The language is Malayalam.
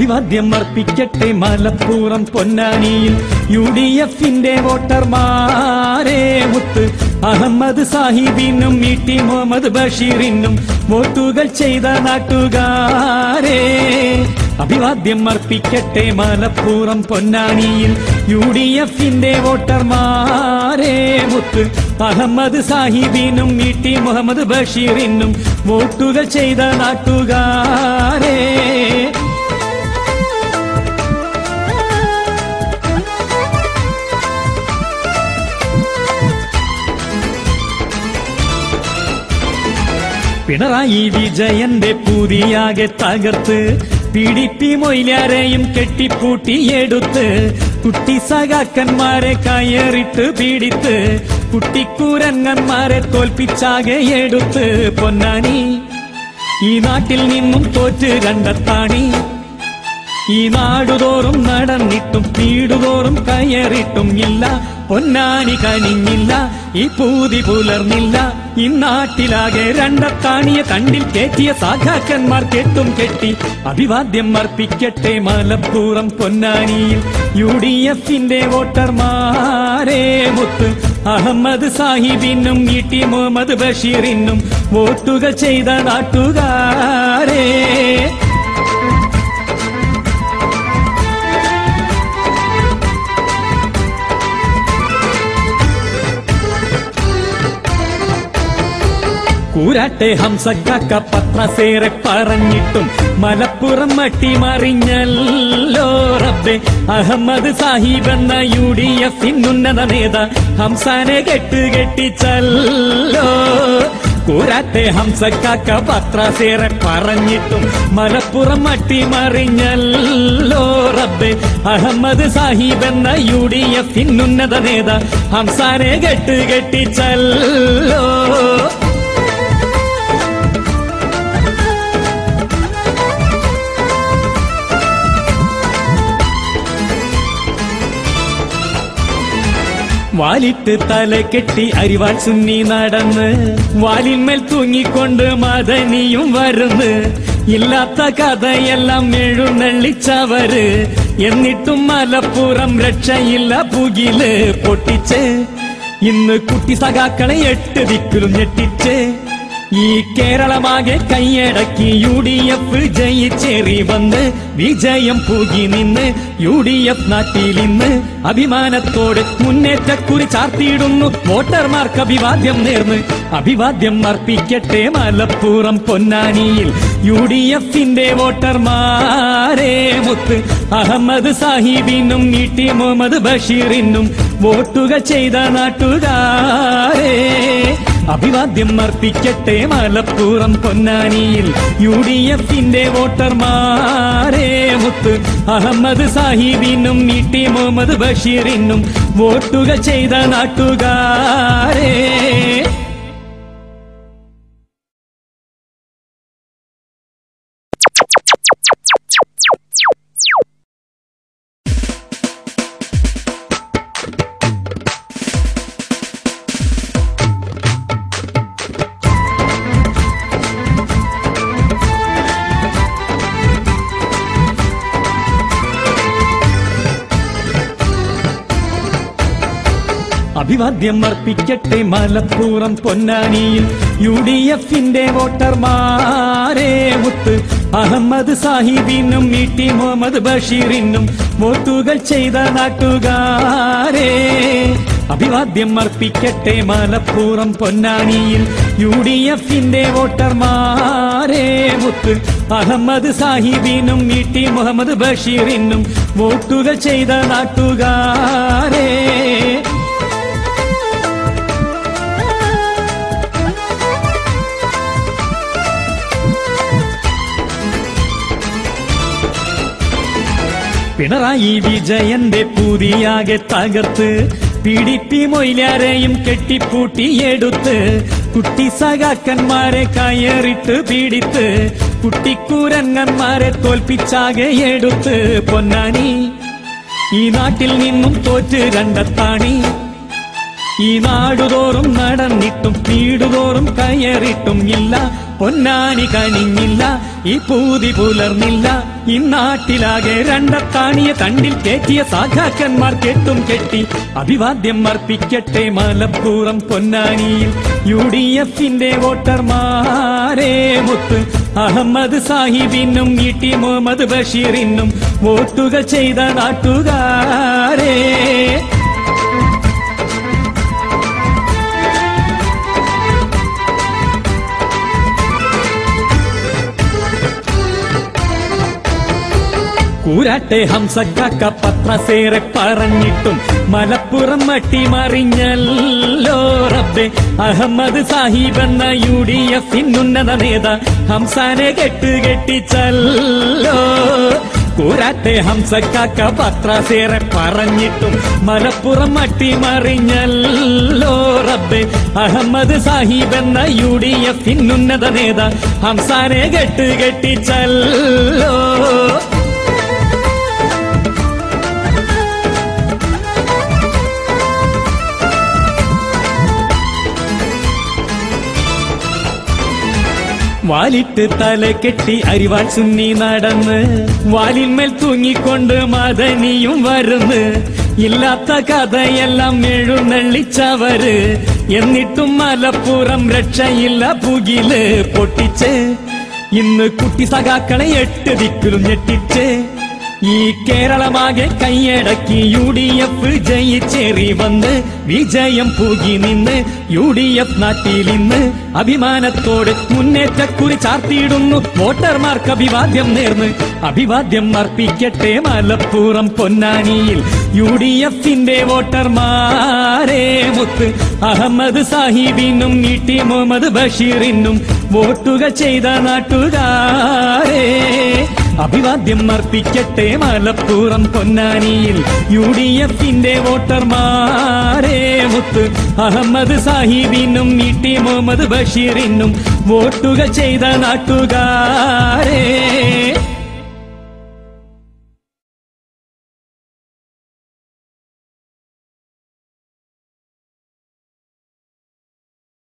അഭിവാദ്യം അർപ്പിക്കട്ടെ മലപ്പുറം പൊന്നാനിയിൽ UDFന്റെ വോട്ടർമാരെ മുത്ത് അഹമ്മദ് സാഹിബിനും ET മുഹമ്മദ് ബഷീറിനും വോട്ടുകൾ ചെയ്ത നാട്ടുകാരെ അഭിവാദ്യം അർപ്പിക്കട്ടെ മലപ്പുറം പൊന്നാനിയിൽ UDFന്റെ വോട്ടർമാരെ മുത്ത് അഹമ്മദ് സാഹിബിനും ET മുഹമ്മദ് ബഷീറിനും വോട്ടുകൾ ചെയ്ത നാട്ടുകാരെ പിണറായി വിജയന്റെ പുതിയാകെ തകർത്ത് PDP മൊയ്ലാരെയും കെട്ടിപ്പൂട്ടിയെടുത്ത് കുട്ടി സഖാക്കന്മാരെ കയറിട്ട് പീഡിത്ത് കുട്ടിക്കൂരങ്ങന്മാരെ തോൽപ്പിച്ചാകെ എടുത്ത് പൊന്നാനി ഈ നാട്ടിൽ നിന്നും തോറ്റ് കണ്ടെത്താണി ഈ നാടുതോറും നടന്നിട്ടും വീടുതോറും കയറിട്ടും ഇല്ല പൊന്നാനി കനിഞ്ഞില്ല ഈ പൂതി പുലർന്നില്ല ഈ നാട്ടിലാകെ രണ്ടത്താണിയെ കണ്ടിൽ കയറ്റിയ സാഖാക്കന്മാർ കെട്ടും കെട്ടി അഭിവാദ്യം അർപ്പിക്കട്ടെ മലപ്പുറം പൊന്നാനിയിൽ UDFന്റെ വോട്ടർമാരെ മുത്ത് അഹമ്മദ് സാഹിബിനും ET മുഹമ്മദ് ബഷീറിനും വോട്ടുകൾ ചെയ്ത നാട്ടുകാരെ കൂരാട്ടെ ഹംസക്കാക്ക പത്രസേറെ പറഞ്ഞിട്ടും മലപ്പുറം മട്ടിമറിഞ്ഞല്ലോ റബ്ബേ അഹമ്മദ് സാഹിബ് എന്ന UDFിനുന്നത നേതാ ഹംസാനെ കെട്ടുകെട്ടിച്ചല്ലോ കൂരാട്ടെ ഹംസക്കാക്ക പത്രസേറെ പറഞ്ഞിട്ടും മലപ്പുറം മട്ടിമറിഞ്ഞല്ലോ റബ്ബേ അഹമ്മദ് സാഹിബ് എന്ന UDFിനുന്നത നേതാ ഹംസാനെ കെട്ടുകെട്ടിച്ചല്ലോ വാലിട്ട് തല കെട്ടി അരിവാൾ സുന്നി നടന്ന് വാലിന്മേൽ തൂങ്ങിക്കൊണ്ട് മദനിയും വരുന്ന് ഇല്ലാത്ത കഥയെല്ലാം എഴുന്നള്ളിച്ചവര് എന്നിട്ടും മലപ്പുറം രക്ഷയില്ല പുകില് പൊട്ടിച്ച് ഇന്ന് കുട്ടി സഖാക്കളെ 8 ദിക്കിലും ഞെട്ടിച്ച് ഈ കേരളമാകെ കൈയടക്കി UDF ജയിച്ചേറി വന്ന് വിജയം പൂകി നിന്ന് UDF നാട്ടിലിന്ന് അഭിമാനത്തോടെ മുന്നേറ്റക്കുറി ചാർത്തിയിടുന്നു വോട്ടർമാർക്ക് അഭിവാദ്യം നേർന്ന് അഭിവാദ്യം അർപ്പിക്കട്ടെ മലപ്പുറം പൊന്നാനിയിൽ UDFന്റെ വോട്ടർമാരെ മുത്ത് അഹമ്മദ് സാഹിബിനും ET മുഹമ്മദ് ബഷീറിനും വോട്ടുകൾ ചെയ്ത നാട്ടുകാരെ അഭിവാദ്യം അർപ്പിക്കട്ടെ മലപ്പുറം പൊന്നാനിയിൽ UDFന്റെ വോട്ടർമാരെ മുത്ത് അഹമ്മദ് സാഹിബിനും ET മുഹമ്മദ് ബഷീറിനും വോട്ടുകൾ ചെയ്ത നാട്ടുകാരെ അഭിവാദ്യം അർപ്പിക്കട്ടെ മലപ്പുറം പൊന്നാനിയിൽ UDFന്റെ വോട്ടർമാരെ മുത്ത് അഹമ്മദ് സാഹിബിനും ET മുഹമ്മദ് ബഷീറിനും വോട്ടുകൾ ചെയ്ത നാട്ടുകാരെ അഭിവാദ്യം അർപ്പിക്കട്ടെ മലപ്പുറം പൊന്നാനിയിൽ UDFന്റെ വോട്ടർമാരെ മുത്ത് അഹമ്മദ് സാഹിബിനും ET മുഹമ്മദ് ബഷീറിനും വോട്ടുകൾ ചെയ്ത നാട്ടുകാരെ പിണറായി വിജയന്റെ പുതിയാകെ തകർത്ത് PDP മൊയ്ലാരെയും കെട്ടിപ്പൂട്ടിയെടുത്ത് കുട്ടി സഖാക്കന്മാരെ കയറിട്ട് പീഡിത്ത് കുട്ടിക്കൂരങ്ങന്മാരെ തോൽപ്പിച്ചാകെ എടുത്ത് പൊന്നാനി ഈ നാട്ടിൽ നിന്നും തോറ്റ് കണ്ടെത്താണി ഈ നാടുതോറും നടന്നിട്ടും വീടുതോറും കയറിട്ടും ഇല്ല പൊന്നാനി കനിഞ്ഞില്ല ഈ പൂതി പുലർന്നില്ല ഇന്നാട്ടിലാകെ രണ്ടത്താണിയ തണ്ടിൽ കയറ്റിയ സാഖാക്കന്മാർ കെട്ടും കെട്ടി അഭിവാദ്യം അർപ്പിക്കട്ടെ മലപ്പുറം പൊന്നാനിയിൽ UDFന്റെ വോട്ടർമാരെ മുത്ത് അഹമ്മദ് സാഹിബിനും ET മുഹമ്മദ് ബഷീറിനും വോട്ടുകൾ ചെയ്ത നാട്ടുകാരെ കൂരാട്ടെ ഹംസക്കാക്ക പത്രസേറെ പറഞ്ഞിട്ടും മലപ്പുറം മട്ടിമറിഞ്ഞല്ലോ റബ്ബേ അഹമ്മദ് സാഹിബ് എന്ന UDFിനുന്നത നേതാ ഹംസാനെ കെട്ടിച്ചല്ലോ കൂരാട്ടെ ഹംസക്കാക്ക പത്രസേറെ പറഞ്ഞിട്ടും മലപ്പുറം മട്ടിമറിഞ്ഞല്ലോ റബ്ബേ അഹമ്മദ് സാഹിബ് എന്ന UDFിനുന്നത നേതാ ഹംസാനെ കെട്ടിച്ചല്ലോ വാലിട്ട് തല കെട്ടി അരിവാൾ സുന്നി നടന്ന് വാലിന്മേൽ തൂങ്ങിക്കൊണ്ട് മദനിയും വരുന്ന് ഇല്ലാത്ത കഥയെല്ലാം എഴുന്നള്ളിച്ചവര് എന്നിട്ടും മലപ്പുറം രക്ഷയില്ല പുകില് പൊട്ടിച്ച് ഇന്ന് കുട്ടി സഖാക്കളെ 8 ദിക്കിലും ഞെട്ടിച്ച് ഈ കേരളമാകെ കൈയടക്കി UDF ജയിച്ചേറി വന്ന് വിജയം പൂകി നിന്ന് UDF നാട്ടിലിന്ന് അഭിമാനത്തോടെ മുന്നേറ്റക്കുറി ചാർത്തിയിടുന്നു വോട്ടർമാർക്ക് അഭിവാദ്യം നേർന്ന് അഭിവാദ്യം അർപ്പിക്കട്ടെ മലപ്പുറം പൊന്നാനിയിൽ UDFന്റെ വോട്ടർമാരെ മുത്ത് അഹമ്മദ് സാഹിബിനും ET മുഹമ്മദ് ബഷീറിനും വോട്ടുകൾ ചെയ്ത നാട്ടുകാരെ അഭിവാദ്യം അർപ്പിക്കട്ടെ മലപ്പുറം പൊന്നാനിയിൽ UDFന്റെ വോട്ടർമാരെ മുത്ത് അഹമ്മദ് സാഹിബിനും ET മുഹമ്മദ് ബഷീറിനും വോട്ടുകൾ ചെയ്ത നാട്ടുകാരെ